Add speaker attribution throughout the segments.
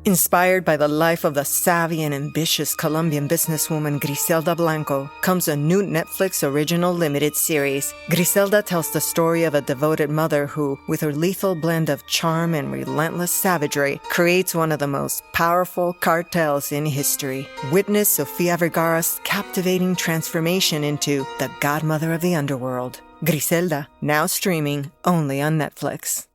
Speaker 1: Inspired by the life of the savvy and ambitious Colombian businesswoman Griselda Blanco comes a new Netflix original limited series. Griselda tells the story of a devoted mother who, with her lethal blend of charm and relentless savagery, creates one of the most powerful cartels in history. Witness Sofia Vergara's captivating transformation into the godmother of the underworld. Griselda, now streaming only on Netflix.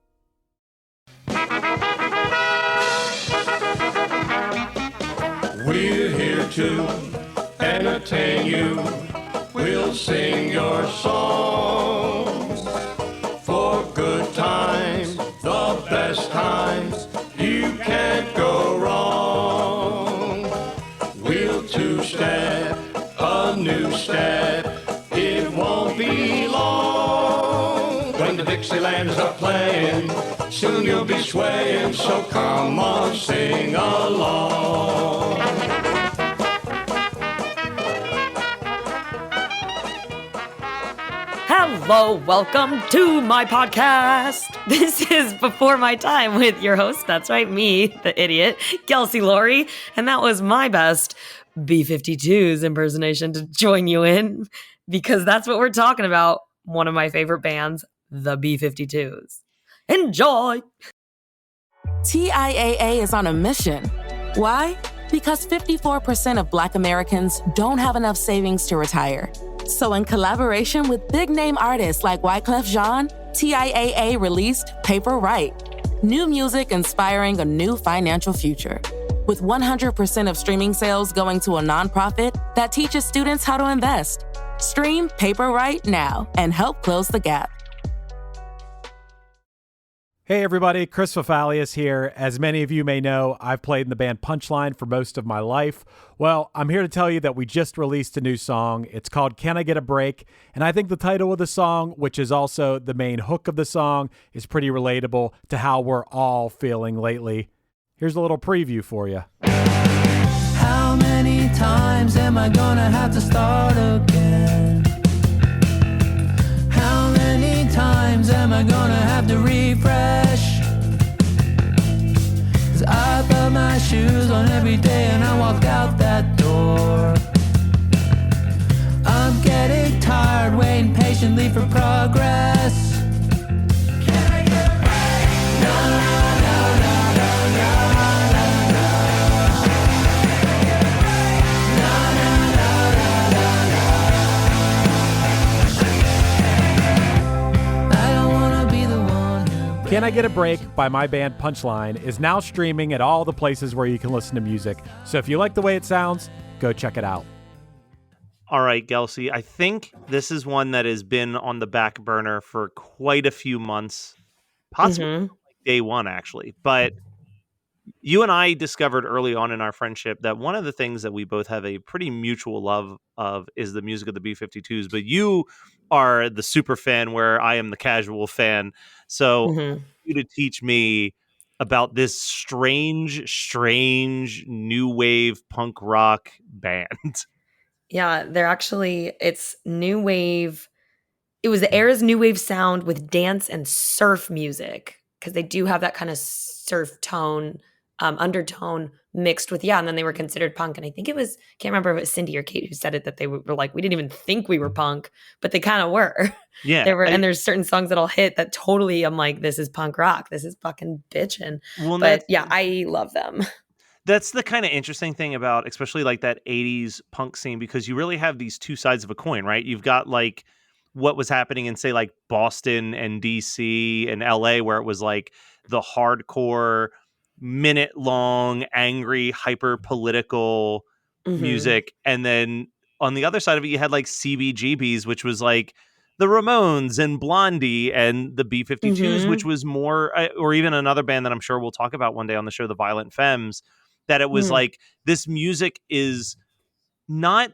Speaker 2: We're here to entertain you. We'll sing your songs for good times, the best times. You can't go wrong. We'll two-step, a new step. It won't be long when the Dixielanders are playing. Soon you'll be swaying, so come on, sing along.
Speaker 3: Hello, welcome to my podcast. This is Before My Time with your host, that's right, me, the idiot, Gelsey Laurie, and that was my best B-52s impersonation to join you in, because that's what we're talking about, one of my favorite bands, the B-52s. Enjoy!
Speaker 4: TIAA is on a mission. Why? Because 54% of Black Americans don't have enough savings to retire. So in collaboration with big-name artists like Wyclef Jean, TIAA released Paper Right, new music inspiring a new financial future. With 100% of streaming sales going to a nonprofit that teaches students how to invest. Stream Paper Right now and help close the gap.
Speaker 5: Hey everybody, Chris Fafalius here. As many of you may know, I've played in the band Punchline for most of my life. Well, I'm here to tell you that we just released a new song. It's called Can I Get a Break? And I think the title of the song, which is also the main hook of the song, is pretty relatable to how we're all feeling lately. Here's a little preview for you.
Speaker 6: How many times am I gonna have to start again? How many times am I gonna have to refresh? 'Cause I put my shoes on every day and I walk out that door. I'm getting tired, waiting patiently for progress. Can I get a break? No, no, no, no, no, no.
Speaker 5: Can I Get a Break by my band Punchline is now streaming at all the places where you can listen to music. So if you like the way it sounds, go check it out.
Speaker 7: All right, Gelsey, I think this is one that has been on the back burner for quite a few months, possibly day one, actually. But you and I discovered early on in our friendship that one of the things that we both have a pretty mutual love of is the music of the B-52s. But you are the super fan where I am the casual fan. So you to teach me about this strange new wave punk rock band.
Speaker 3: Yeah, it's new wave. It was the era's new wave sound with dance and surf music, because they do have that kind of surf tone, undertone mixed with, and then they were considered punk. And I think can't remember if it was Cindy or Kate who said it, that they were like, we didn't even think we were punk, but they kind of were.
Speaker 7: Yeah.
Speaker 3: They were, and there's certain songs that'll hit that totally, I'm like, this is punk rock. This is fucking bitchin'.
Speaker 7: Well,
Speaker 3: but yeah, I love them.
Speaker 7: That's the kind of interesting thing about, especially like that 80s punk scene, because you really have these two sides of a coin, right? You've got like what was happening in, say, like Boston and DC and LA, where it was like the hardcore, minute-long, angry, hyper-political music. And then on the other side of it, you had like CBGBs, which was like the Ramones and Blondie, and the B-52s, which was more, or even another band that I'm sure we'll talk about one day on the show, the Violent Femmes, that it was like, this music is not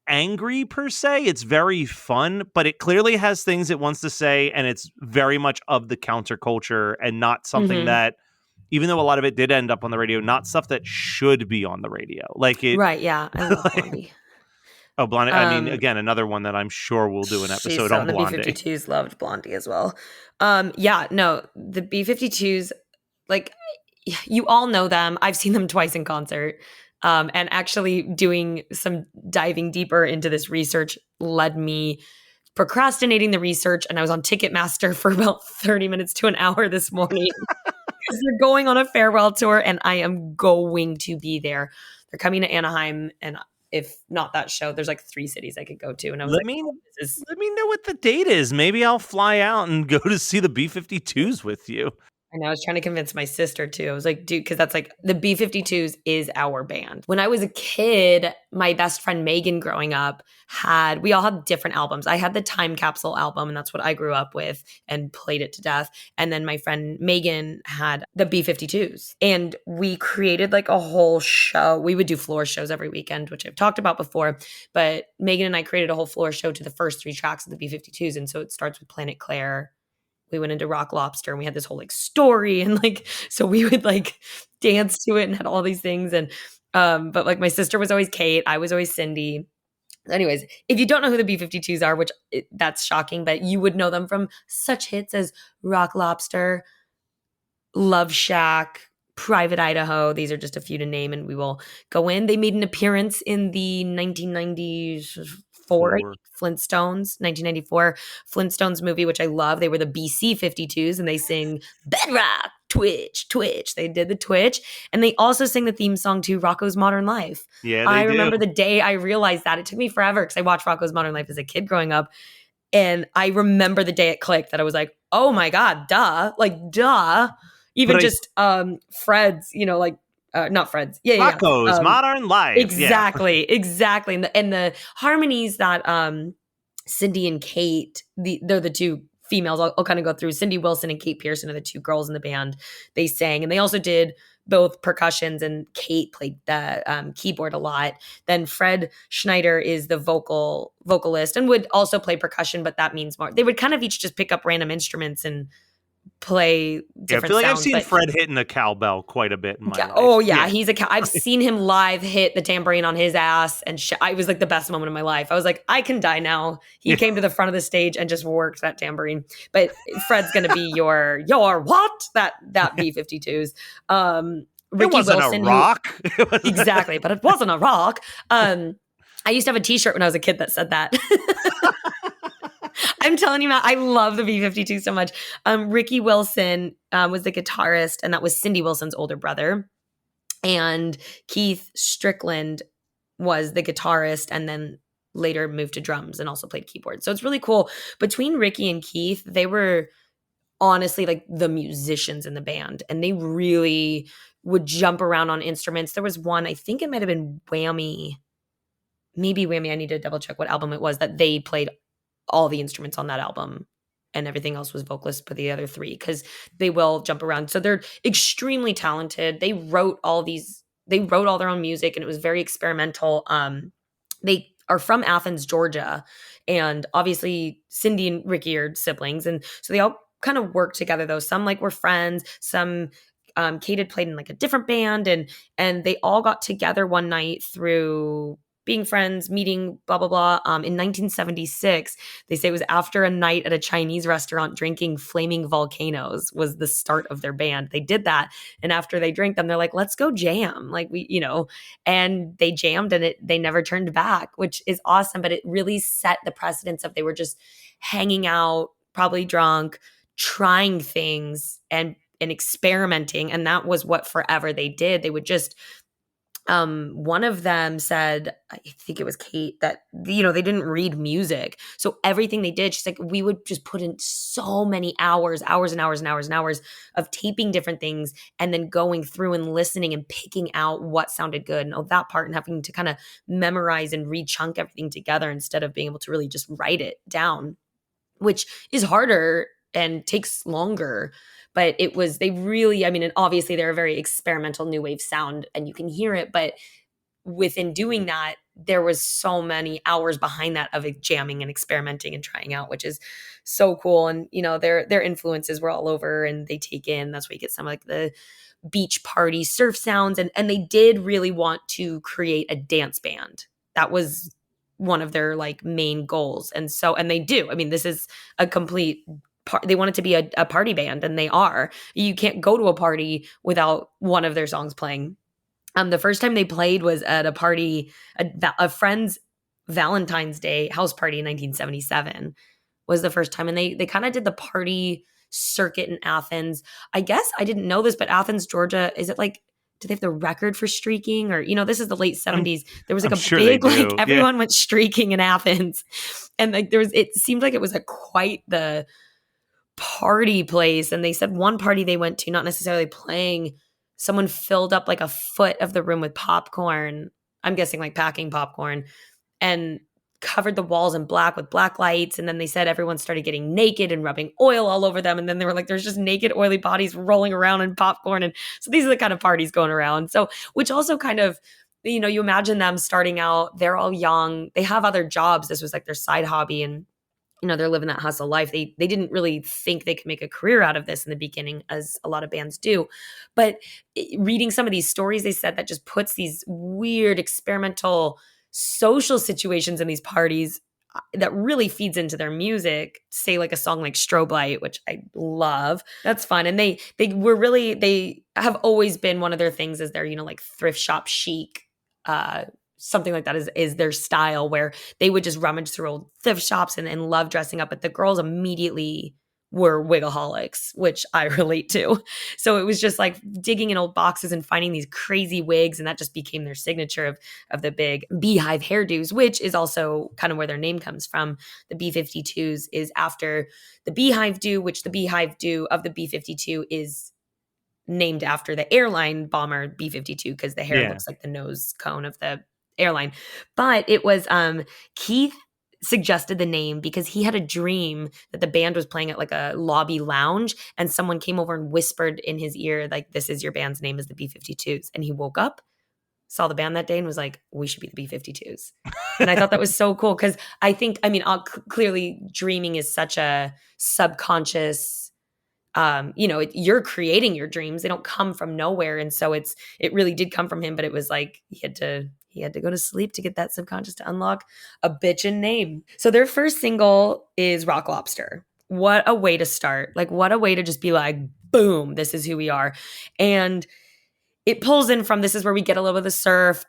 Speaker 7: angry per se. It's very fun, but it clearly has things it wants to say, and it's very much of the counterculture and not something that, even though a lot of it did end up on the radio, not stuff that should be on the radio. Like it,
Speaker 3: right? Yeah, I love Blondie.
Speaker 7: Oh, Blondie. I mean, again, another one that I'm sure we'll do an episode on Blondie.
Speaker 3: The B-52s loved Blondie as well. Yeah, no, the B-52s, like, you all know them. I've seen them twice in concert. And actually doing some diving deeper into this research led me procrastinating the research. And I was on Ticketmaster for about 30 minutes to an hour this morning. Because they're going on a farewell tour and I am going to be there. They're coming to Anaheim, and if not that show, there's like 3 cities I could go to. And I was
Speaker 7: Let
Speaker 3: like,
Speaker 7: me
Speaker 3: this is
Speaker 7: let me know what the date is. Maybe I'll fly out and go to see the B-52s with you.
Speaker 3: and I was trying to convince my sister too. I was like, dude, because that's like the B-52s is our band. When I was a kid, my best friend Megan growing up we all had different albums. I had the Time Capsule album, and that's what I grew up with and played it to death. And then my friend Megan had the B-52s. And we created like a whole show. We would do floor shows every weekend, which I've talked about before. But Megan and I created a whole floor show to the first 3 tracks of the B-52s. And so it starts with Planet Claire. We went into Rock Lobster and we had this whole like story, and like, so we would like dance to it and had all these things. And, but like my sister was always Kate. I was always Cindy. Anyways, if you don't know who the B-52s are, which that's shocking, but you would know them from such hits as Rock Lobster, Love Shack, Private Idaho. These are just a few to name, and we will go in. They made an appearance in the 1994 Flintstones, 1994 Flintstones movie, which I love. They were the BC-52s, and they sing Bedrock, Twitch, Twitch. They did the Twitch, and they also sing the theme song to Rocko's Modern Life.
Speaker 7: Yeah,
Speaker 3: I remember the day I realized that. It took me forever because I watched Rocko's Modern Life as a kid growing up, and I remember the day it clicked that I was like, oh my God, duh. Like, duh. Even just Fred's, like, not Fred's. Yeah.
Speaker 7: Rocko's Modern Life.
Speaker 3: Exactly. And the harmonies that Cindy and Kate, they're the 2 females. I'll kind of go through. Cindy Wilson and Kate Pearson are the 2 girls in the band. They sang, and they also did both percussions, and Kate played the keyboard a lot. Then Fred Schneider is the vocalist and would also play percussion, but that means more. They would kind of each just pick up random instruments and play different
Speaker 7: I feel like
Speaker 3: sounds,
Speaker 7: I've seen Fred hitting the cowbell quite a bit in my life.
Speaker 3: Oh yeah, he's I've seen him live hit the tambourine on his ass, and I was like the best moment of my life. I was like, I can die now. He came to the front of the stage and just worked that tambourine. But Fred's gonna be your what? That B-52s. Ricky
Speaker 7: it wasn't
Speaker 3: Wilson,
Speaker 7: a rock.
Speaker 3: Exactly, but it wasn't a rock. I used to have a T-shirt when I was a kid that said that. I'm telling you, Matt, I love the B-52 so much. Ricky Wilson was the guitarist, and that was Cindy Wilson's older brother. And Keith Strickland was the guitarist, and then later moved to drums and also played keyboard. So it's really cool. Between Ricky and Keith, they were honestly like the musicians in the band, and they really would jump around on instruments. There was one, I think it might have been Whammy. Maybe Whammy. I need to double check what album it was that they played all the instruments on that album, and everything else was vocalists for the other 3, because they will jump around. So they're extremely talented. They wrote all their own music, and it was very experimental. They are from Athens, Georgia, and obviously Cindy and Ricky are siblings, and so they all kind of work together though. Some like were friends, some Kate had played in like a different band, and they all got together one night through being friends, meeting, blah, blah, blah. In 1976, they say it was after a night at a Chinese restaurant drinking Flaming Volcanoes was the start of their band. They did that. And after they drank them, they're like, let's go jam. Like and they jammed, and they never turned back, which is awesome. But it really set the precedence of they were just hanging out, probably drunk, trying things and experimenting. And that was what forever they did. They would just, one of them said, I think it was Kate, that, they didn't read music. So everything they did, she's like, we would just put in so many hours and hours and hours and hours of taping different things, and then going through and listening and picking out what sounded good, and that part, and having to kind of memorize and re-chunk everything together instead of being able to really just write it down, which is harder and takes longer. But they really, and obviously they're a very experimental new wave sound, and you can hear it, but within doing that, there was so many hours behind that of jamming and experimenting and trying out, which is so cool. And, their influences were all over, and they take in, that's where you get some like the beach party surf sounds. And they did really want to create a dance band. That was one of their like main goals. And they do, this is a complete they want it to be a party band, and they are. You can't go to a party without one of their songs playing. The first time they played was at a party, a friend's Valentine's Day house party in 1977 was the first time. And they kind of did the party circuit in Athens. I guess I didn't know this, but Athens, Georgia, is it like, do they have the record for streaking? Or, this is the late 70s. There was like
Speaker 7: I'm
Speaker 3: a
Speaker 7: sure
Speaker 3: big,
Speaker 7: they do.
Speaker 3: like everyone went streaking in Athens. And like it seemed like it was quite the party place. And they said one party they went to, not necessarily playing, someone filled up like a foot of the room with popcorn. I'm guessing like packing popcorn, and covered the walls in black with black lights. And then they said everyone started getting naked and rubbing oil all over them. And then they were like, there's just naked, oily bodies rolling around in popcorn. And so these are the kind of parties going around. So, which also kind of, you imagine them starting out, they're all young, they have other jobs. This was like their side hobby. And they're living that hustle life. They didn't really think they could make a career out of this in the beginning, as a lot of bands do. But reading some of these stories, they said that just puts these weird experimental social situations in these parties that really feeds into their music. Say like a song like Strobe Light, which I love. That's fun. And they have always been, one of their things is their, like thrift shop chic, something like that is their style, where they would just rummage through old thrift shops and love dressing up. But the girls immediately were wigaholics, which I relate to. So it was just like digging in old boxes and finding these crazy wigs. And that just became their signature of the big beehive hairdos, which is also kind of where their name comes from. The B-52s is after the beehive do, which the beehive do of the B-52 is named after the airline bomber B-52, because the hair looks like the nose cone of the airline. But it was Keith suggested the name because he had a dream that the band was playing at like a lobby lounge, and someone came over and whispered in his ear, like, this is your band's name, is the B-52s. And he woke up, saw the band that day, and was like, we should be the B-52s. And I thought that was so cool, because clearly dreaming is such a subconscious, you're creating your dreams. They don't come from nowhere. And so it really did come from him, but it was like he had to go to sleep to get that subconscious to unlock a bitchin' name. So their first single is Rock Lobster. What a way to start. Like, what a way to just be like, boom, this is who we are. And it pulls in from, this is where we get a little bit of the surf.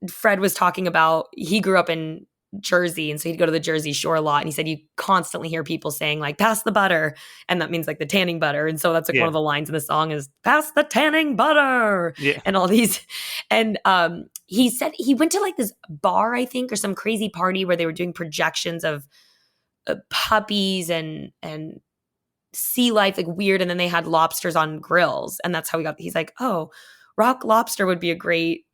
Speaker 3: Fred was talking about, he grew up in Jersey, and so he'd go to the Jersey Shore a lot, and he said you constantly hear people saying like, pass the butter, and that means like the tanning butter. And so that's like one of the lines in the song is, pass the tanning butter, and all these. And he said he went to like this bar, I think, or some crazy party where they were doing projections of puppies and sea life, like weird, and then they had lobsters on grills, and that's how he's like, oh, Rock Lobster would be a great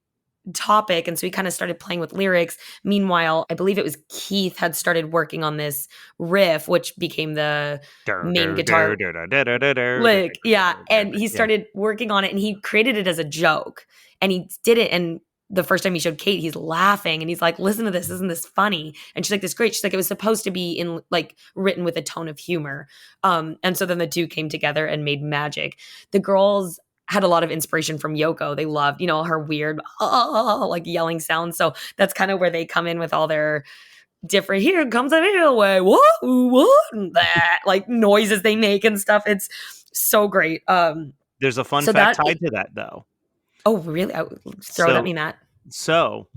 Speaker 3: topic. And so he kind of started playing with lyrics. Meanwhile, I believe it was Keith had started working on this riff, which became the main guitar lick. Yeah. And he started working on it, and he created it as a joke, and he did it. And the first time he showed Kate, he's laughing, and he's like, listen to this. Isn't this funny? And she's like, this is great. She's like, it was supposed to be in like written with a tone of humor. And so then the two came together and made magic. The girls had a lot of inspiration from Yoko. They loved, her weird, like yelling sounds. So that's kind of where they come in with all their different, here comes a away, what, that, like noises they make and stuff. It's so great.
Speaker 7: There's a fun fact tied to that, though.
Speaker 3: Oh, really? Throw it at me, Matt.
Speaker 7: So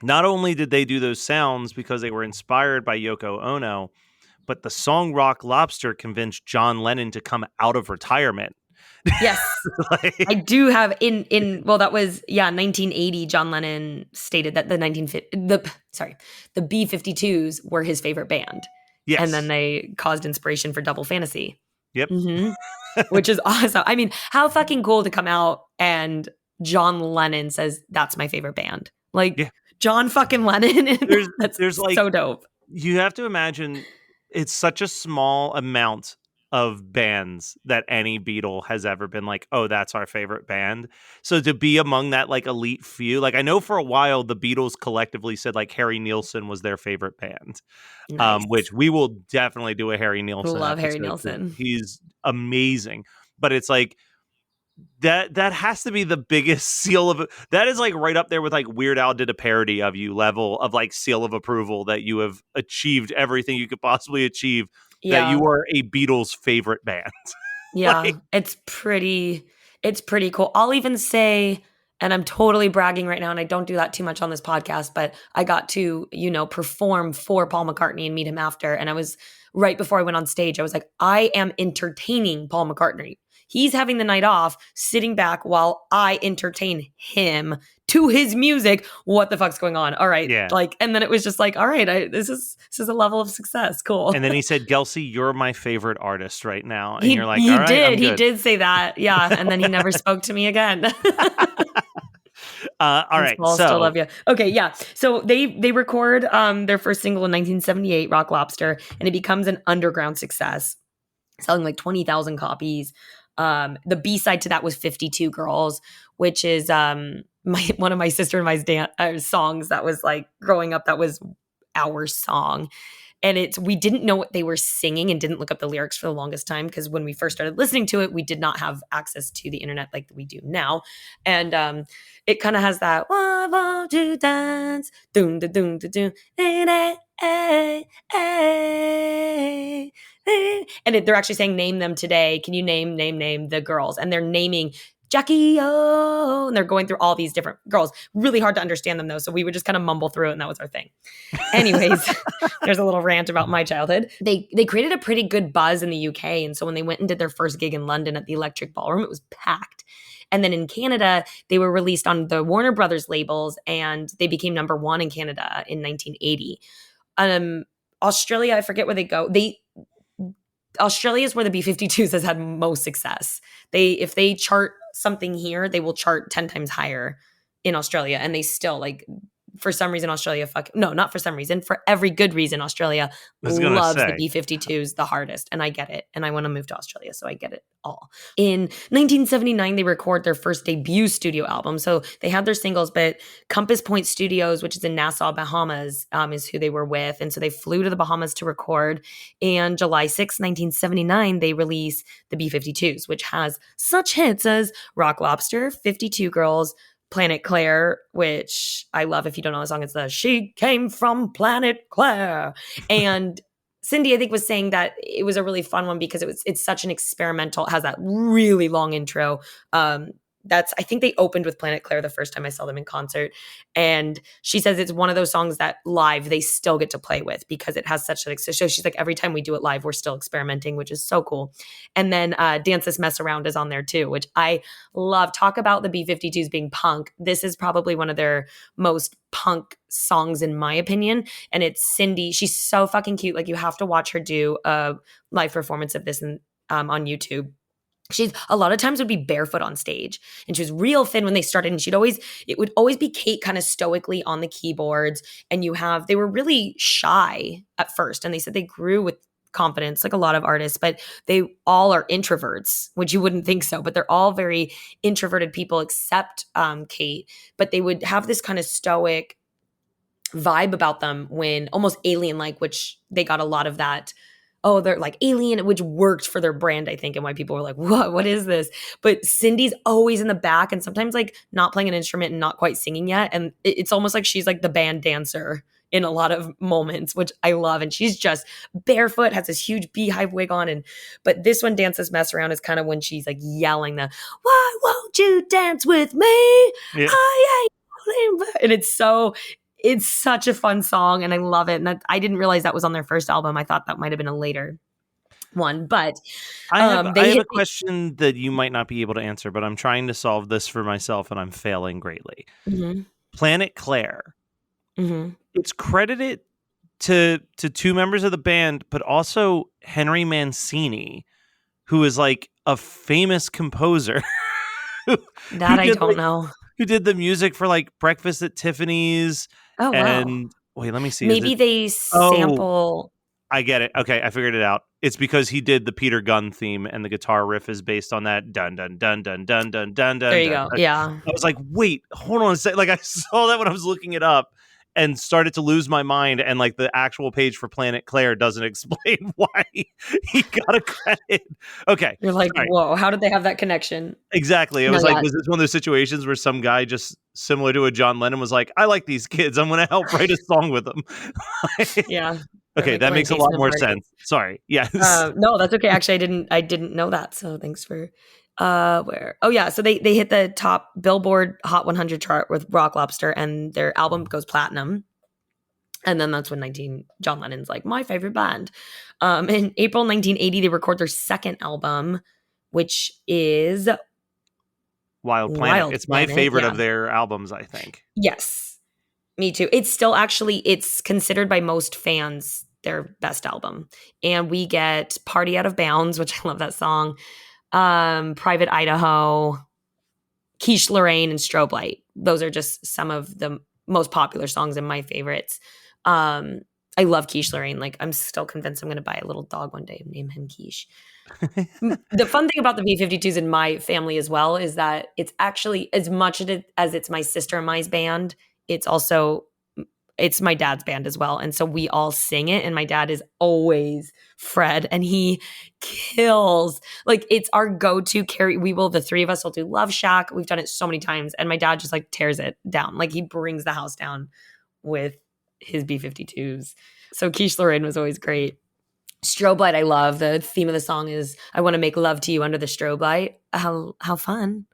Speaker 7: not only did they do those sounds because they were inspired by Yoko Ono, but the song Rock Lobster convinced John Lennon to come out of retirement.
Speaker 3: Yes. I do have that was 1980. John Lennon stated that the B-52s were his favorite band. Yes. And then they caused inspiration for Double Fantasy.
Speaker 7: Yep.
Speaker 3: Mm-hmm. Which is awesome. I mean, how fucking cool to come out and John Lennon says, that's my favorite band. Like, John fucking Lennon. There's like, so dope.
Speaker 7: You have to imagine it's such a small amount of bands that any Beatle has ever been like, oh, that's our favorite band. So to be among that like elite few, like I know for a while the Beatles collectively said like Harry Nilsson was their favorite band, nice. Which we will definitely do a Harry Nilsson.
Speaker 3: Love Harry Nilsson.
Speaker 7: He's amazing. But it's like that has to be the biggest seal of that is like right up there with like Weird Al did a parody of you level of like seal of approval that you have achieved everything you could possibly achieve that
Speaker 3: Yeah.
Speaker 7: you are a Beatles favorite band.
Speaker 3: Yeah,
Speaker 7: Like,
Speaker 3: it's pretty cool. I'll even say, and I'm totally bragging right now, and I don't do that too much on this podcast, but I got to, perform for Paul McCartney and meet him after. And I was right before I went on stage, I was like, I am entertaining Paul McCartney. He's having the night off, sitting back while I entertain him to his music. What the fuck's going on? All right.
Speaker 7: Yeah.
Speaker 3: And then it was just like, all right, this is a level of success. Cool.
Speaker 7: and then he said, Gelsey, you're my favorite artist right now. And
Speaker 3: He,
Speaker 7: you're like,
Speaker 3: he
Speaker 7: all right,
Speaker 3: did.
Speaker 7: I'm
Speaker 3: He
Speaker 7: good.
Speaker 3: did say that. Yeah. And then he never spoke to me again.
Speaker 7: All right.
Speaker 3: Paul,
Speaker 7: So
Speaker 3: still love you. Okay. Yeah. So they record their first single in 1978, Rock Lobster, and it becomes an underground success, selling like 20,000 copies. The B-side to that was 52 Girls, which is one of my sister and my songs that was like growing up. That was our song. And we didn't know what they were singing and didn't look up the lyrics for the longest time because when we first started listening to it, we did not have access to the internet like we do now. And it kind of has that, why won't you dance? Doom, da, doom, da, doom, eh, eh, eh, eh. And they're actually saying, name them today. Can you name the girls? And they're naming Jackie O, and they're going through all these different girls. Really hard to understand them though, so we would just kind of mumble through it, and that was our thing. Anyways, there's a little rant about my childhood. They created a pretty good buzz in the UK, and so when they went and did their first gig in London at the Electric Ballroom, it was packed. And then in Canada, they were released on the Warner Brothers labels, and they became number 1 in Canada in 1980. Australia, I forget where they go. Australia is where the B-52s has had most success. If they chart something here, they will chart 10 times higher in Australia. And they still for some reason, Australia, not for some reason, for every good reason, Australia loves the B-52s the hardest. And I get it. And I want to move to Australia, so I get it all. In 1979, they record their first debut studio album. So they had their singles, but Compass Point Studios, which is in Nassau, Bahamas, is who they were with. And so they flew to the Bahamas to record. And July 6, 1979, they release the B-52s, which has such hits as Rock Lobster, 52 Girls, Planet Claire, which I love. If you don't know the song, it's the She Came From Planet Claire. And Cindy, I think, was saying that it was a really fun one because it's such an experimental, it has that really long intro. I think they opened with Planet Claire the first time I saw them in concert. And she says it's one of those songs that live they still get to play with because it has such so she's like, every time we do it live, we're still experimenting, which is so cool. And then Dance This Mess Around is on there too, which I love. Talk about the B-52s being punk. This is probably one of their most punk songs in my opinion. And it's Cindy. She's so fucking cute. Like, you have to watch her do a live performance of this on YouTube. She's a lot of times would be barefoot on stage, and she was real thin when they started. And it would always be Kate kind of stoically on the keyboards. And they were really shy at first. And they said they grew with confidence, like a lot of artists, but they all are introverts, which you wouldn't think so, but they're all very introverted people except Kate. But they would have this kind of stoic vibe about them, when almost alien-like, which they got a lot of that. Oh, they're like alien, which worked for their brand, I think, and why people were like, what is this? But Cindy's always in the back and sometimes like not playing an instrument and not quite singing yet. And it's almost like she's like the band dancer in a lot of moments, which I love. And she's just barefoot, has this huge beehive wig on. But this one, Dance This Mess Around, is kind of when she's like yelling why won't you dance with me?
Speaker 7: Yeah.
Speaker 3: And it's such a fun song, and I love it. And I didn't realize that was on their first album. I thought that might have been a later one. But
Speaker 7: I have a question that you might not be able to answer, but I'm trying to solve this for myself, and I'm failing greatly.
Speaker 3: Mm-hmm.
Speaker 7: Planet Claire.
Speaker 3: Mm-hmm.
Speaker 7: It's credited to 2 members of the band, but also Henry Mancini, who is like a famous composer.
Speaker 3: That I don't know.
Speaker 7: Who did the music for like Breakfast at Tiffany's.
Speaker 3: Oh, wow.
Speaker 7: And wait, let me see.
Speaker 3: Maybe they sample.
Speaker 7: I get it. Okay, I figured it out. It's because he did the Peter Gunn theme, and the guitar riff is based on that dun dun dun dun dun dun dun.
Speaker 3: There you go. Yeah.
Speaker 7: I was like, wait, hold on a second. Like, I saw that when I was looking it up and started to lose my mind. And like the actual page for Planet Claire doesn't explain why he got a credit. Okay.
Speaker 3: You're like, right. Whoa, how did they have that connection?
Speaker 7: Exactly. It was like, was this one of those situations where some guy just similar to a John Lennon was like, I like these kids, I'm going to help write a song with them.
Speaker 3: Yeah. Or
Speaker 7: Okay,
Speaker 3: like
Speaker 7: that
Speaker 3: going
Speaker 7: makes a lot
Speaker 3: basement
Speaker 7: more
Speaker 3: parties.
Speaker 7: sense. Sorry. Yes.
Speaker 3: No, that's okay. Actually, I didn't know that. So thanks for where. Oh yeah, so they hit the top Billboard Hot 100 chart with Rock Lobster, and their album goes platinum. And then that's when John Lennon's like, my favorite band. In April 1980, they record their second album, which is
Speaker 7: Wild Planet.
Speaker 3: Wild
Speaker 7: It's my
Speaker 3: Planet.
Speaker 7: favorite
Speaker 3: Yeah.
Speaker 7: of their albums, I think.
Speaker 3: Yes, me too. It's still it's considered by most fans their best album. And we get Party Out of Bounds, which I love that song. Private Idaho, Quiche Lorraine, and Strobe Light. Those are just some of the most popular songs and my favorites. I love Quiche Lorraine. Like, I'm still convinced I'm going to buy a little dog one day and name him Quiche. The fun thing about the B-52s in my family as well is that it's actually, as much as it's my sister and my band, it's my dad's band as well. And so we all sing it. And my dad is always Fred, and he kills. Like, it's our go-to carry. The three of us will do Love Shack. We've done it so many times. And my dad just like tears it down. Like, he brings the house down with his B-52s. So Quiche Lorraine was always great. Strobe Light, I love. The theme of the song is I want to make love to you under the strobe light. How fun.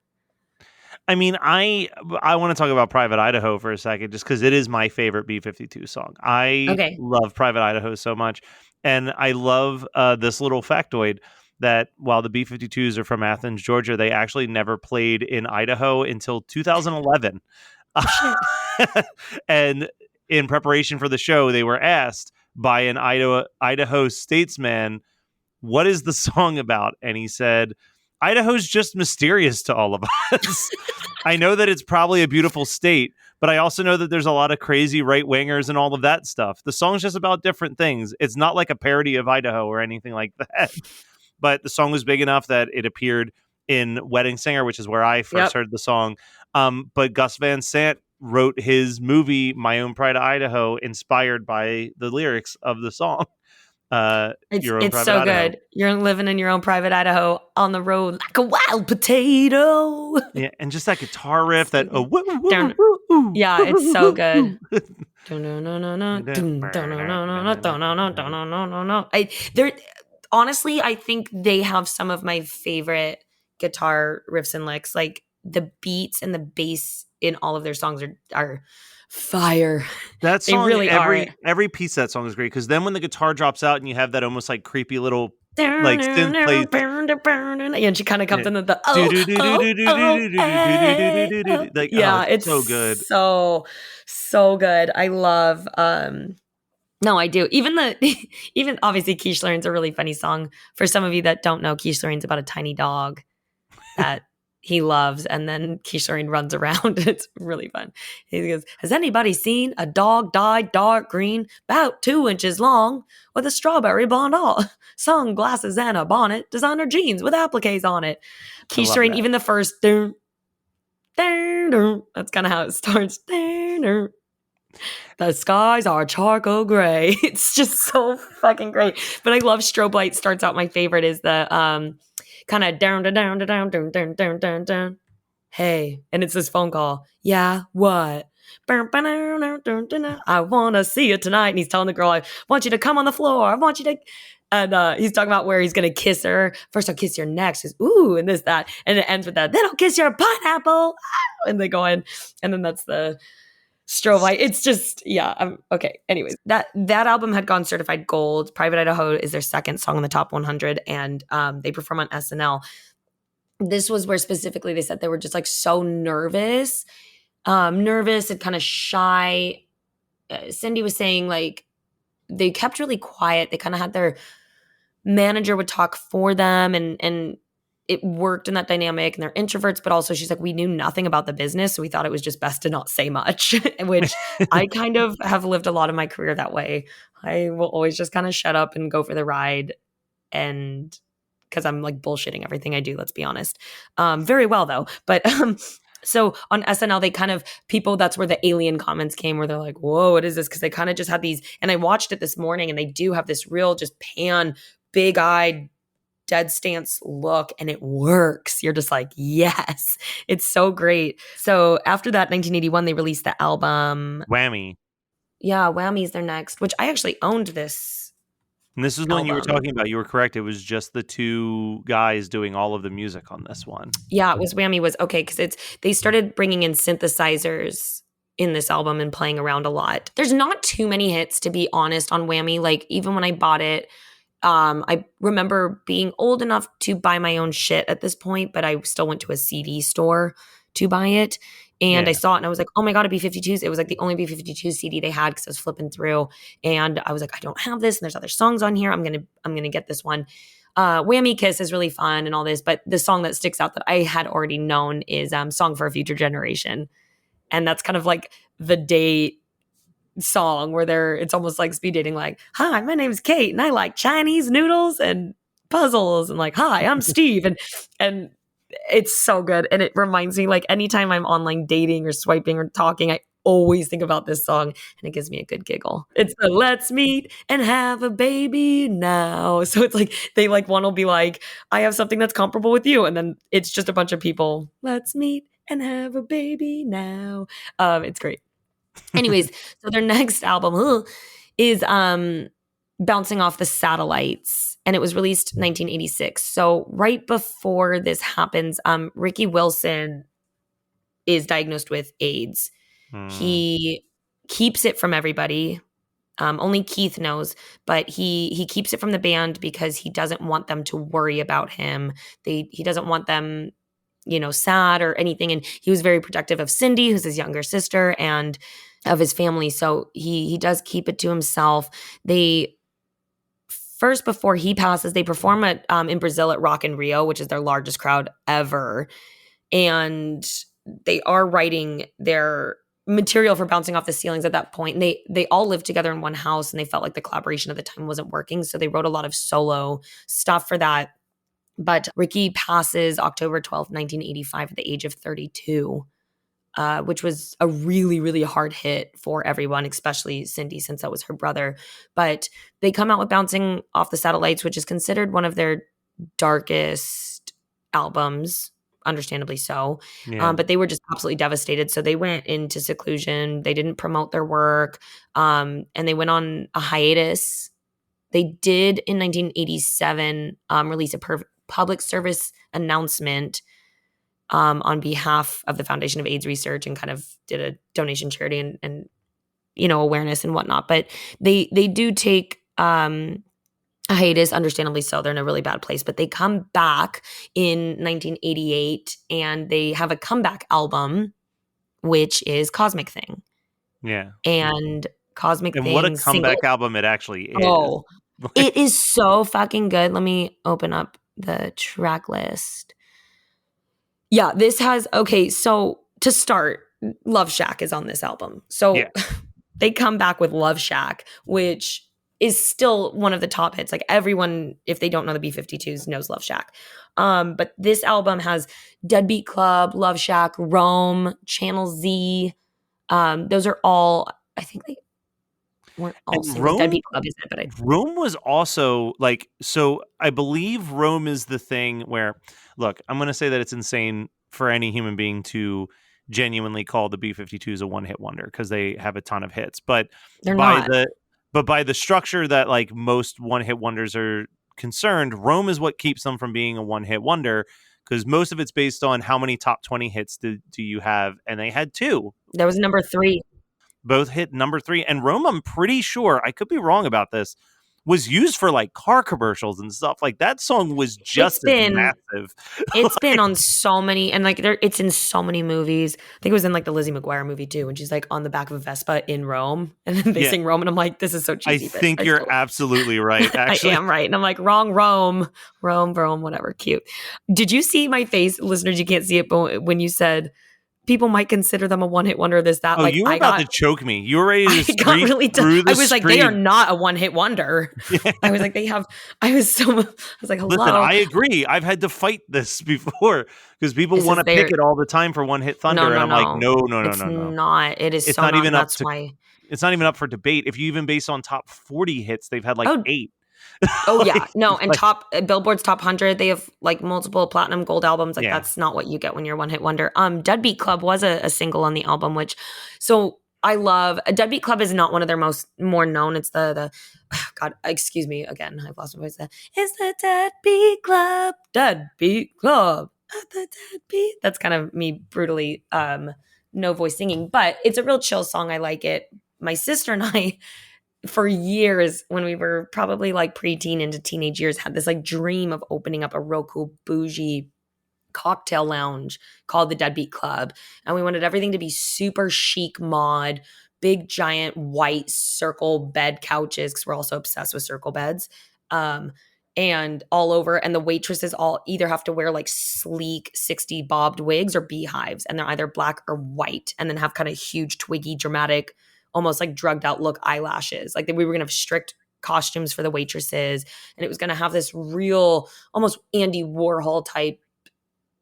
Speaker 7: I mean, I want to talk about Private Idaho for a second, just because it is my favorite B-52 song. I love Private Idaho so much. And I love this little factoid that while the B-52s are from Athens, Georgia, they actually never played in Idaho until 2011. And in preparation for the show, they were asked by an Idaho statesman, what is the song about? And he said, Idaho's just mysterious to all of us. I know that it's probably a beautiful state, but I also know that there's a lot of crazy right-wingers and all of that stuff. The song's just about different things. It's not like a parody of Idaho or anything like that. But the song was big enough that it appeared in Wedding Singer, which is where I first heard the song. But Gus Van Sant wrote his movie, My Own Pride of Idaho, inspired by the lyrics of the song.
Speaker 3: It's so Idaho. Good. You're living in your own private Idaho on the road like a wild potato.
Speaker 7: Yeah, and just that guitar riff, that
Speaker 3: yeah, it's so good. Honestly, I think they have some of my favorite guitar riffs and licks. Like, the beats and the bass in all of their songs are fire.
Speaker 7: That song,
Speaker 3: they really
Speaker 7: every piece of that song is great, because then when the guitar drops out and you have that almost like creepy little like synth play,
Speaker 3: and she kind of comes in the like, it's so good, so good. I love no, I do. Even obviously Quiche Lorraine's a really funny song. For some of you that don't know, Quiche Lorraine's about a tiny dog that he loves, and then Quiche Lorraine runs around. It's really fun. He goes, has anybody seen a dog dyed dark green, about 2 inches long, with a strawberry blonde sunglasses and a bonnet, designer jeans with appliques on it? Quiche Lorraine, even the first that's kind of how it starts. The skies are charcoal gray. It's just so fucking great. But I love Strobe Light. Starts out, my favorite is the kind of down. Hey, and it's this phone call. Yeah, what? I want to see you tonight. And he's telling the girl, I want you to come on the floor. I want you to. And he's talking about where he's going to kiss her. First, I'll kiss your neck. She says, ooh, and this, that. And it ends with that. Then I'll kiss your pineapple. And they go in. And then that's the Strobe Light. It's just, okay. Anyways, that album had gone certified gold. Private Idaho is their second song in the top 100, and they perform on SNL. This was where specifically they said they were just like so nervous and kind of shy. Cindy was saying like they kept really quiet. They kind of had their manager would talk for them, and it worked in that dynamic, and they're introverts, but also she's like, we knew nothing about the business. So we thought it was just best to not say much, which I kind of have lived a lot of my career that way. I will always just kind of shut up and go for the ride. And cause I'm like bullshitting everything I do, let's be honest. Very well though. But, so on SNL, they kind of that's where the alien comments came, where they're like, whoa, what is this? Cause they kind of just had these, and I watched it this morning, and they do have this real just big-eyed, dead stance look, and it works. You're just like, yes, it's so great. So after that, 1981, they released the album
Speaker 7: Whammy.
Speaker 3: Yeah, Whammy's their next, which I actually owned this.
Speaker 7: And this is one you were
Speaker 3: album.
Speaker 7: talking about. You were correct. It was just the two guys doing all of the music on this one.
Speaker 3: Yeah, it was Whammy was okay because they started bringing in synthesizers in this album and playing around a lot. There's not too many hits, to be honest, on Whammy. Like, even when I bought it, I remember being old enough to buy my own shit at this point, but I still went to a CD store to buy it. And I saw it and I was like, oh my God, a B-52s. It was like the only B-52s CD they had because I was flipping through. And I was like, I don't have this. And there's other songs on here. I'm gonna get this one. Whammy Kiss is really fun and all this. But the song that sticks out that I had already known is Song for a Future Generation. And that's kind of like the date song where it's almost like speed dating, like, hi, my name's Kate and I like Chinese noodles and puzzles, and like, hi, I'm Steve. And it's so good. And it reminds me, like, anytime I'm online dating or swiping or talking, I always think about this song and it gives me a good giggle. It's the let's meet and have a baby now. So it's like they like one will be like, I have something that's comparable with you. And then it's just a bunch of people, let's meet and have a baby now. It's great. Anyways, so their next album is Bouncing Off the Satellites, and it was released 1986. So right before this happens, Ricky Wilson is diagnosed with AIDS. He keeps it from everybody. Only Keith knows, but he keeps it from the band because he doesn't want them to worry about him. He doesn't want them, sad or anything. And he was very protective of Cindy, who's his younger sister, and of his family. So he does keep it to himself. First, before he passes, they perform in Brazil at Rock in Rio, which is their largest crowd ever. And they are writing their material for Bouncing Off the Ceilings at that point. And they all lived together in one house, and they felt like the collaboration at the time wasn't working. So they wrote a lot of solo stuff for that. But Ricky passes October 12th, 1985 at the age of 32. Which was a really, really hard hit for everyone, especially Cindy, since that was her brother. But they come out with Bouncing Off the Satellites, which is considered one of their darkest albums, understandably so.
Speaker 7: Yeah.
Speaker 3: But they were just absolutely devastated. So they went into seclusion. They didn't promote their work. And they went on a hiatus. They did, in 1987, release a public service announcement on behalf of the Foundation of AIDS Research, and kind of did a donation charity and awareness and whatnot. But they do take a hiatus, understandably so. They're in a really bad place. But they come back in 1988 and they have a comeback album, which is Cosmic Thing.
Speaker 7: Yeah.
Speaker 3: And Cosmic Thing.
Speaker 7: And what a comeback album it actually is.
Speaker 3: Oh, it is so fucking good. Let me open up the track list. Yeah, this has, okay, so to start, Love Shack is on this album. So they come back with Love Shack, which is still one of the top hits. Like, everyone, if they don't know the B-52s, knows Love Shack. But this album has Deadbeat Club, Love Shack, Rome, Channel Z. Those are all, I think they weren't all singles. Deadbeat Club is it, but
Speaker 7: Rome was also like, so I believe Rome is the thing where, look, I'm going to say that it's insane for any human being to genuinely call the B-52s a one-hit wonder because they have a ton of hits. But
Speaker 3: they're not.
Speaker 7: But by the structure that like most one-hit wonders are concerned, Rome is what keeps them from being a one-hit wonder, because most of it's based on how many top 20 hits do you have, and they had 2.
Speaker 3: There was number 3.
Speaker 7: Both hit number 3, and Rome, I'm pretty sure, I could be wrong about this, was used for like car commercials and stuff. Like, that song was just as massive.
Speaker 3: It's been on so many, and like it's in so many movies. I think it was in like the Lizzie McGuire movie too, when she's like on the back of a Vespa in Rome, and then they sing Rome, and I'm like, this is so cheesy.
Speaker 7: I think you're absolutely right. Actually,
Speaker 3: I am right, and I'm like, wrong, Rome, whatever, cute. Did you see my face, listeners? You can't see it, but when you said people might consider them a one-hit wonder, this, that.
Speaker 7: Oh,
Speaker 3: like,
Speaker 7: you were about to choke me. You were ready to scream
Speaker 3: really
Speaker 7: through the
Speaker 3: I was like,
Speaker 7: screen.
Speaker 3: they are not a one-hit wonder.
Speaker 7: Yeah.
Speaker 3: I was like, I was like, hello.
Speaker 7: Listen, I agree. I've had to fight this before because people want to pick it all the time for one-hit thunder, and I'm like, no.
Speaker 3: It's not. It is. It's so not even up. That's why
Speaker 7: it's not even up for debate. If you even base on top 40 hits, they've had like 8.
Speaker 3: Oh yeah, no, and like, Billboard's top 100, they have like multiple platinum, gold albums. Like, that's not what you get when you're one hit wonder. Deadbeat Club was a single on the album, which, so I love Deadbeat Club is not one of their more known. It's the God, excuse me again. I've lost my voice. It's the Deadbeat Club. Deadbeat Club. The Deadbeat. That's kind of me brutally no voice singing, but it's a real chill song. I like it. My sister and I, for years, when we were probably like preteen into teenage years, had this like dream of opening up a real cool bougie cocktail lounge called the Deadbeat Club. And we wanted everything to be super chic mod, big giant white circle bed couches, because we're also obsessed with circle beds. And all over. And the waitresses all either have to wear like sleek 60 bobbed wigs or beehives. And they're either black or white, and then have kind of huge, twiggy, dramatic, almost like drugged out look eyelashes. Like we were going to have strict costumes for the waitresses. And it was going to have this real, almost Andy Warhol type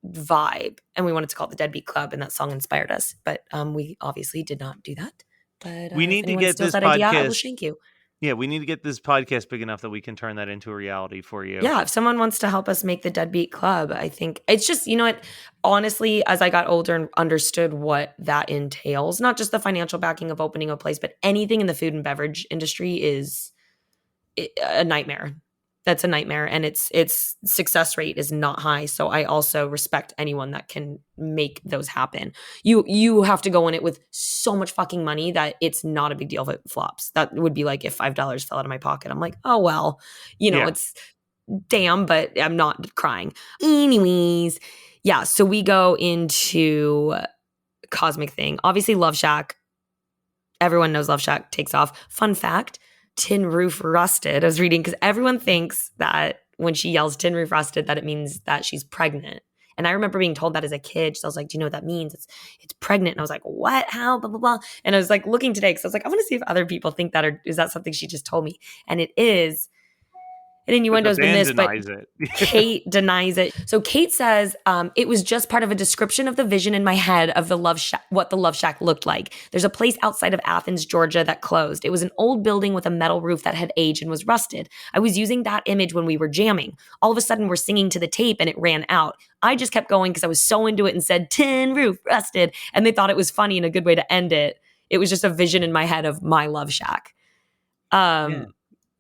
Speaker 3: vibe. And we wanted to call it the Deadbeat Club. And that song inspired us. But we obviously did not do that. But
Speaker 7: we need to get this
Speaker 3: that
Speaker 7: podcast.
Speaker 3: Idea, I will shank you.
Speaker 7: Yeah, we need to get this podcast big enough that we can turn that into a reality for you.
Speaker 3: Yeah, if someone wants to help us make the Deadbeat Club, I think it's just, you know what, honestly, as I got older and understood what that entails, not just the financial backing of opening a place, but anything in the food and beverage industry is a nightmare. That's a nightmare, and its success rate is not high. So I also respect anyone that can make those happen. You have to go in it with so much fucking money that it's not a big deal if it flops. That would be like if $5 fell out of my pocket. I'm like, oh well, it's damn, but I'm not crying. Anyways, yeah. So we go into Cosmic Thing. Obviously, Love Shack. Everyone knows Love Shack takes off. Fun fact. Tin Roof Rusted. I was reading because everyone thinks that when she yells Tin Roof Rusted that it means that she's pregnant. And I remember being told that as a kid. So I was like, do you know what that means? It's pregnant. And I was like, what? How? Blah, blah, blah. And I was like looking today because I was like, I want to see if other people think that, or is that something she just told me? And it is. And innuendo's been this, but Kate denies it. So Kate says, it was just part of a description of the vision in my head of the Love Shack, what the Love Shack looked like. There's a place outside of Athens, Georgia that closed. It was an old building with a metal roof that had aged and was rusted. I was using that image when we were jamming. All of a sudden we're singing to the tape and it ran out. I just kept going because I was so into it and said, Tin Roof Rusted. And they thought it was funny and a good way to end it. It was just a vision in my head of my Love Shack. And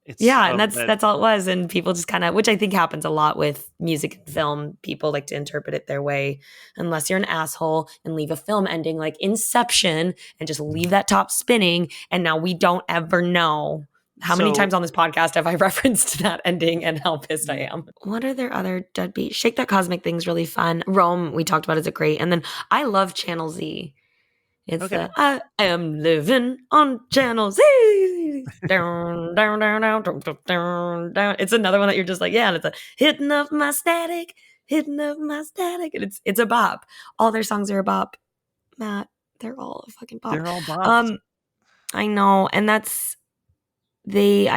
Speaker 3: that's all it was. And people just kind of, which I think happens a lot with music and film, people like to interpret it their way, unless you're an asshole and leave a film ending like Inception and just leave that top spinning. And now we don't ever know how many times on this podcast have I referenced that ending and how pissed I am. What are their other deadbeat? Shake That Cosmic Thing's really fun. Rome, we talked about, is a great. And then I love Channel Z. It's I am living on Channel Z. Down, down, down, down, down, down, down. It's another one that you're just like, yeah, and it's a hitting up my static. And it's a bop. All their songs are a bop. Matt, they're all a fucking bop.
Speaker 7: They're all bops.
Speaker 3: I know, and I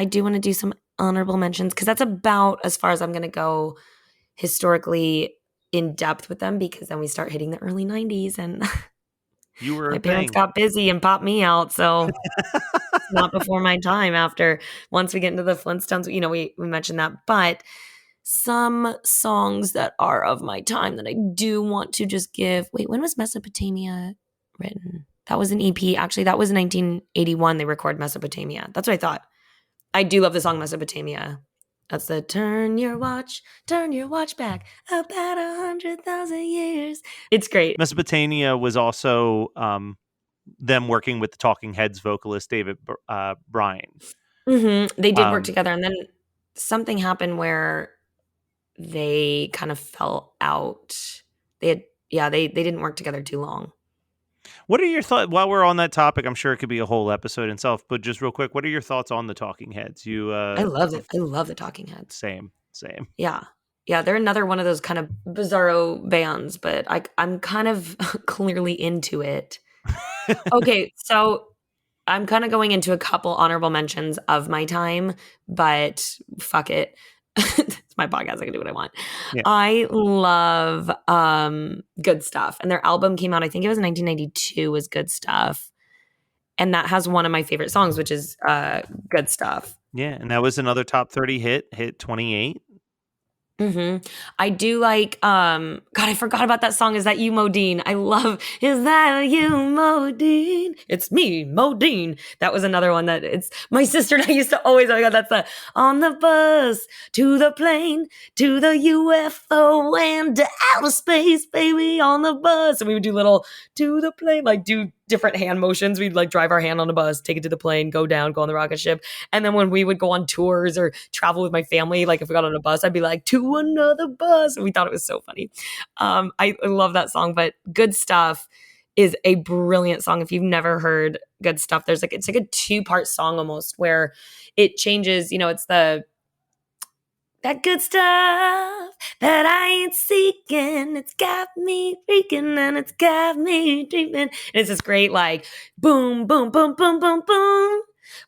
Speaker 3: do want to do some honorable mentions because that's about as far as I'm gonna go historically in depth with them, because then we start hitting the early 90s and my parents got busy and popped me out, so it's not before my time. Once we get into the Flintstones, we mentioned that, but some songs that are of my time that I do want to just give. Wait, when was Mesopotamia written? That was an EP. Actually, that was in 1981. They recorded Mesopotamia. That's what I thought. I do love the song Mesopotamia. That's the turn your watch back about 100,000 years. It's great.
Speaker 7: Mesopotamia was also them working with the Talking Heads vocalist David Bryan.
Speaker 3: Mm-hmm. They did work together, and then something happened where they kind of fell out. They didn't work together too long.
Speaker 7: What are your thoughts, while we're on that topic? I'm sure it could be a whole episode itself, but just real quick, what are your thoughts on the Talking Heads?
Speaker 3: I love it. I love the Talking Heads.
Speaker 7: Same.
Speaker 3: Yeah. They're another one of those kind of bizarro bands, but I'm kind of clearly into it. Okay, so I'm kind of going into a couple honorable mentions of my time, but fuck it. It's my podcast. I can do what I want. Yeah. I love Good Stuff. And their album came out, I think it was 1992, was Good Stuff. And that has one of my favorite songs, which is Good Stuff.
Speaker 7: Yeah, and that was another top 30 hit 28.
Speaker 3: I do like, God, I forgot about that song. Is That You, Modine? I love, Is That You, Modine? It's me, Modine. That was another one that it's, my sister and I used to always, oh my God, that's the, on the bus, to the plane, to the UFO, and to outer space, baby, on the bus. And we would do little, to the plane, like do different hand motions. We'd like drive our hand on a bus, take it to the plane, go down, go on the rocket ship. And then when we would go on tours or travel with my family, like if we got on a bus, I'd be like, to another bus. And we thought it was so funny. I love that song, but Good Stuff is a brilliant song. If you've never heard Good Stuff, it's like a 2-part song almost where it changes, it's that good stuff that I ain't seeking. It's got me freaking and it's got me dreaming. And it's this great like boom, boom, boom, boom, boom, boom,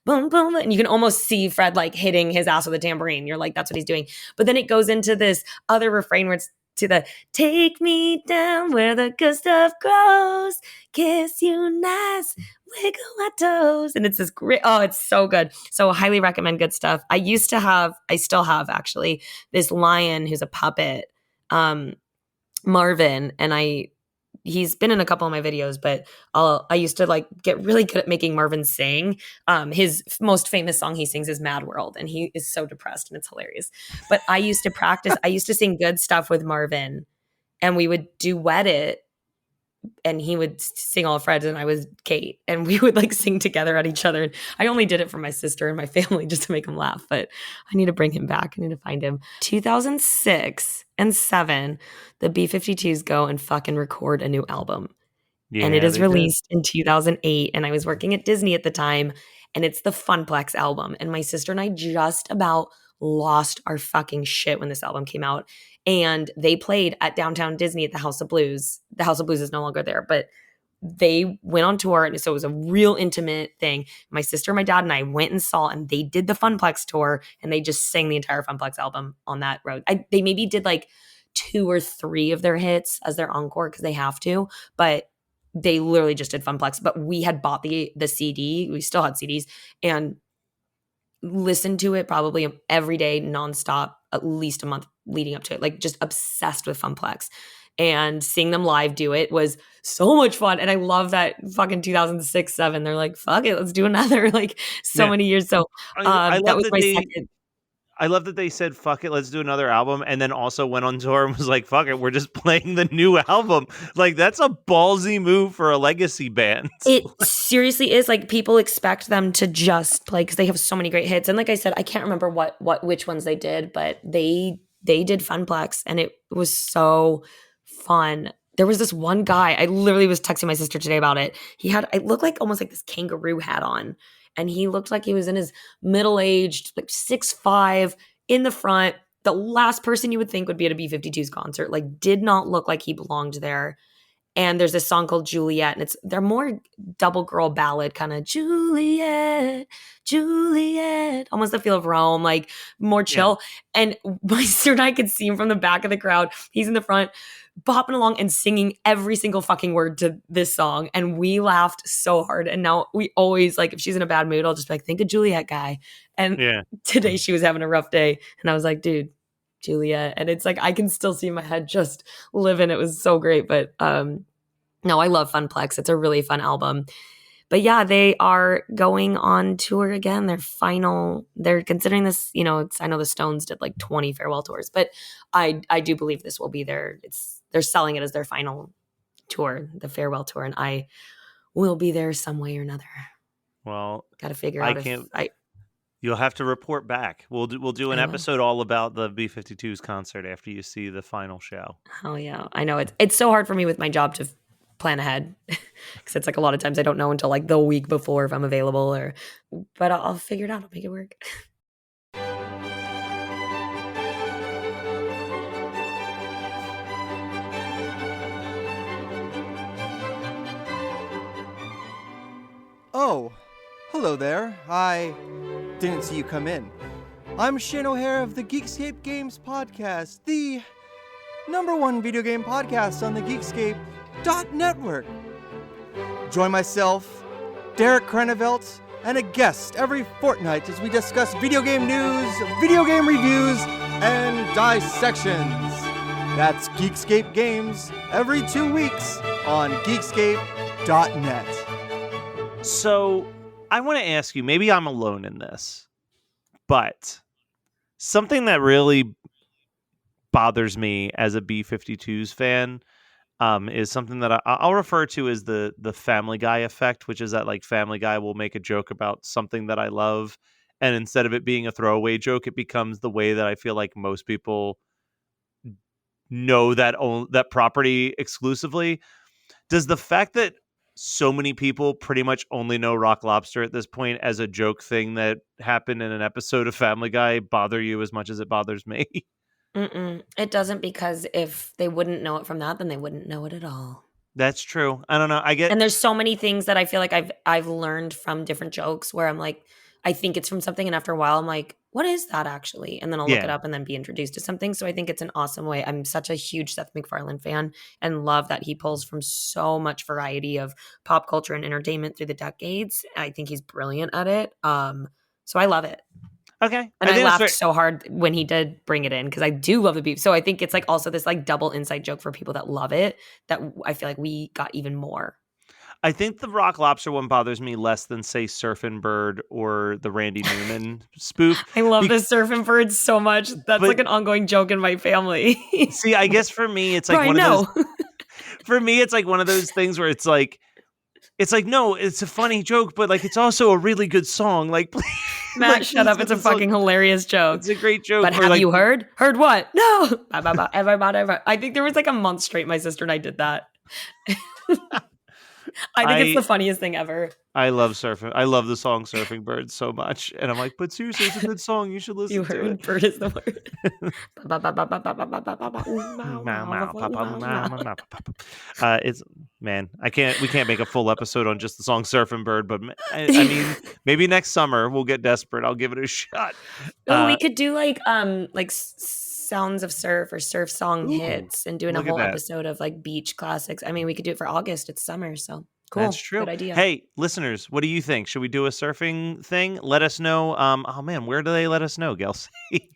Speaker 3: boom, boom. And you can almost see Fred like hitting his ass with a tambourine. You're like, that's what he's doing. But then it goes into this other refrain where it's to the take me down where the good stuff grows, kiss you nice, wiggle my toes. And it's this great, it's so good. So highly recommend Good Stuff. I still have actually, this lion who's a puppet, Marvin, and he's been in a couple of my videos, but I used to like get really good at making Marvin sing. His most famous song he sings is Mad World, and he is so depressed and it's hilarious. But I used to practice, I used to sing Good Stuff with Marvin, and we would duet it, and he would sing all of Fred's and I was Kate, and we would like sing together at each other. And I only did it for my sister and my family just to make him laugh, but I need to bring him back. I need to find him. 2006 and 7, the B-52s go and fucking record a new album. Yeah, and it is released in 2008. And I was working at Disney at the time, and it's the Funplex album. And my sister and I just about lost our fucking shit when this album came out. And they played at Downtown Disney at the House of Blues. The House of Blues is no longer there, but they went on tour. And so it was a real intimate thing. My sister, my dad, and I went and saw, and they did the Funplex tour, and they just sang the entire Funplex album on that road. They maybe did like 2 or 3 of their hits as their encore because they have to, but they literally just did Funplex. But we had bought the CD. We still had CDs and listened to it probably every day nonstop, at least a month leading up to it, like just obsessed with Funplex. And seeing them live do it was so much fun. And I love that fucking 2006, 7, they're like, fuck it, let's do another, like many years. So that was my second.
Speaker 7: I love that they said, fuck it, let's do another album. And then also went on tour and was like, fuck it, we're just playing the new album. Like, that's a ballsy move for a legacy band.
Speaker 3: It seriously is. Like, people expect them to just play because they have so many great hits. And like I said, I can't remember which ones they did, but they did Funplex, and it was so fun. There was this one guy, I literally was texting my sister today about it. It looked like almost like this kangaroo hat on. And he looked like he was in his middle-aged, like 6'5", in the front. The last person you would think would be at a B-52s concert. Like, did not look like he belonged there. And there's this song called Juliet, and they're more double girl ballad kind of Juliet, Juliet, almost the feel of Rome, like more chill. Yeah. And my sister and I could see him from the back of the crowd. He's in the front, bopping along and singing every single fucking word to this song. And we laughed so hard. And now we always, like, if she's in a bad mood, I'll just be like, think of Juliet guy. And today she was having a rough day. And I was like, dude, Juliet. And it's like, I can still see my head just living. It was so great. But no, I love Funplex. It's a really fun album. But yeah, they are going on tour again. They're considering this, I know the Stones did like 20 farewell tours, but I do believe this will be they're selling it as their final tour, the farewell tour. And I will be there some way or another.
Speaker 7: Well,
Speaker 3: got to figure out
Speaker 7: you'll have to report back. We'll do an episode all about the B-52s concert after you see the final show.
Speaker 3: Oh yeah, I know it's so hard for me with my job to plan ahead because it's like a lot of times I don't know until like the week before if I'm available but I'll figure it out. I'll make it work.
Speaker 8: Oh, hello there. I didn't see you come in. I'm Shane O'Hare of the Geekscape Games Podcast, the #1 video game podcast on the Geekscape.network. Join myself, Derek Krenevelt, and a guest every fortnight as we discuss video game news, video game reviews, and dissections. That's Geekscape Games every 2 weeks on Geekscape.net.
Speaker 7: So I want to ask you, maybe I'm alone in this, but something that really bothers me as a B-52s fan is something that I'll refer to as the Family Guy effect, which is that like Family Guy will make a joke about something that I love, and instead of it being a throwaway joke, it becomes the way that I feel like most people know that property exclusively. Does the fact that so many people pretty much only know Rock Lobster at this point as a joke thing that happened in an episode of Family Guy bother you as much as it bothers me?
Speaker 3: It doesn't, because if they wouldn't know it from that, then they wouldn't know it at all.
Speaker 7: That's true. I don't know.
Speaker 3: And there's so many things that I feel like I've learned from different jokes where I'm like, I think it's from something, and after a while I'm like, what is that actually? And then I'll look it up and then be introduced to something. So I think it's an awesome way. I'm such a huge Seth MacFarlane fan and love that he pulls from so much variety of pop culture and entertainment through the decades. I think he's brilliant at it. So I love it.
Speaker 7: Okay.
Speaker 3: And I laughed so hard when he did bring it in, because I do love the beef. So I think it's like also this like double inside joke for people that love it, that I feel like we got even more.
Speaker 7: I think the Rock Lobster one bothers me less than, say, Surfing Bird or the Randy Newman spoof.
Speaker 3: I love the Surfing Bird so much. That's like an ongoing joke in my family.
Speaker 7: See, I guess for me, it's like of those. For me, it's like one of those things where it's like, no, it's a funny joke, but like it's also a really good song. Like, please,
Speaker 3: Matt,
Speaker 7: like,
Speaker 3: shut up! It's a fucking hilarious joke.
Speaker 7: It's a great joke.
Speaker 3: But have you heard? Heard what? No. Ever. I think there was like a month straight my sister and I did that. I think it's the funniest thing ever.
Speaker 7: I love surfing. I love the song "Surfing Bird" so much, and I'm like, but seriously, it's a good song. You should listen to it.
Speaker 3: You heard "Bird" is the word.
Speaker 7: It's we can't make a full episode on just the song "Surfing Bird," but I mean, maybe next summer we'll get desperate. I'll give it a shot.
Speaker 3: We could do like sounds of surf or surf song hits, and doing a whole episode of like beach classics. I mean, we could do it for August. It's summer, so cool.
Speaker 7: That's true.
Speaker 3: Good idea.
Speaker 7: Hey, listeners, what do you think? Should we do a surfing thing? Let us know. Oh man, where do they let us know, Gelsey?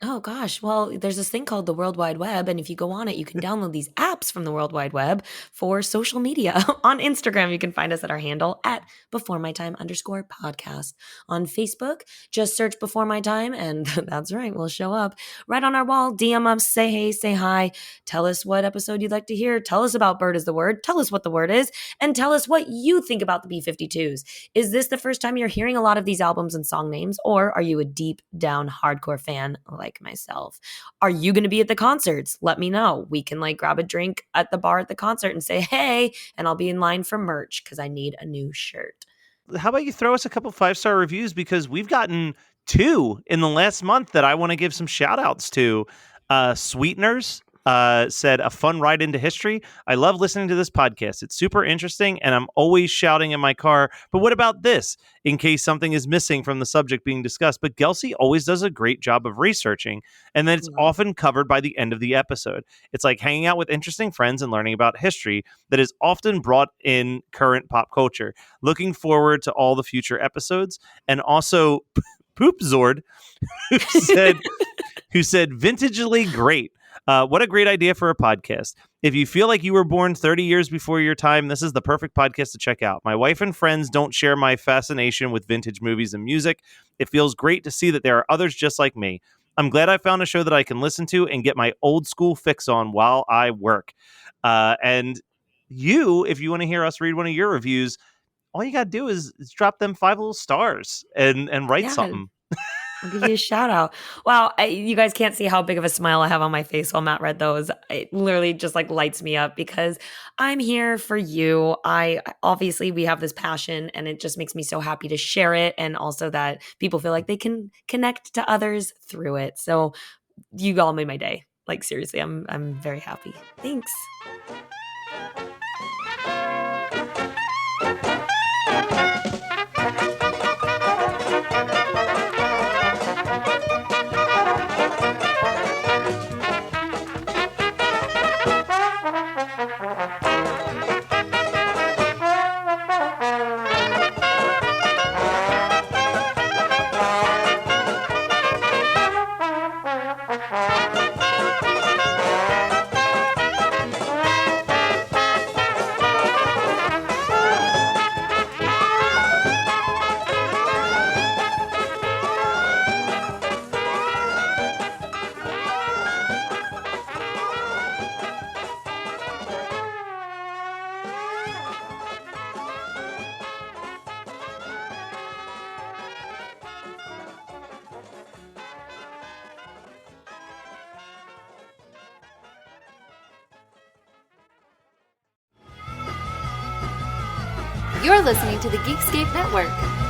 Speaker 3: Oh gosh, well, there's this thing called the World Wide Web, and if you go on it, you can download these apps from the World Wide Web for social media. On Instagram, you can find us at our handle at @BeforeMyTime_podcast. On Facebook, just search Before My Time, and that's right, we'll show up right on our wall. DM us, say hey, say hi, tell us what episode you'd like to hear, tell us about Bird is the Word, tell us what the word is, and tell us what you think about the B-52s. Is this the first time you're hearing a lot of these albums and song names, or are you a deep down hardcore fan like myself? Are you going to be at the concerts? Let me know. We can like grab a drink at the bar at the concert and say hey, and I'll be in line for merch because I need a new shirt.
Speaker 7: How about you throw us a couple 5-star reviews, because we've gotten 2 in the last month that I want to give some shout outs to. Sweeteners said, a fun ride into history. I love listening to this podcast. It's super interesting, and I'm always shouting in my car, but what about this? In case something is missing from the subject being discussed. But Gelsey always does a great job of researching, and then it's often covered by the end of the episode. It's like hanging out with interesting friends and learning about history that is often brought in current pop culture. Looking forward to all the future episodes. And also Poop Zord, who said vintagely great. What a great idea for a podcast. If you feel like you were born 30 years before your time, this is the perfect podcast to check out. My wife and friends don't share my fascination with vintage movies and music. It feels great to see that there are others just like me. I'm glad I found a show that I can listen to and get my old school fix on while I work. And you, if you want to hear us read one of your reviews, all you got to do is drop them 5 little stars and write something.
Speaker 3: I'll give you a shout out. Wow, you guys can't see how big of a smile I have on my face while Matt read those. It literally just like lights me up, because I'm here for you. Obviously we have this passion, and it just makes me so happy to share it, and also that people feel like they can connect to others through it. So you all made my day. Like seriously, I'm very happy. Thanks.
Speaker 9: You're listening to the Geekscape Network.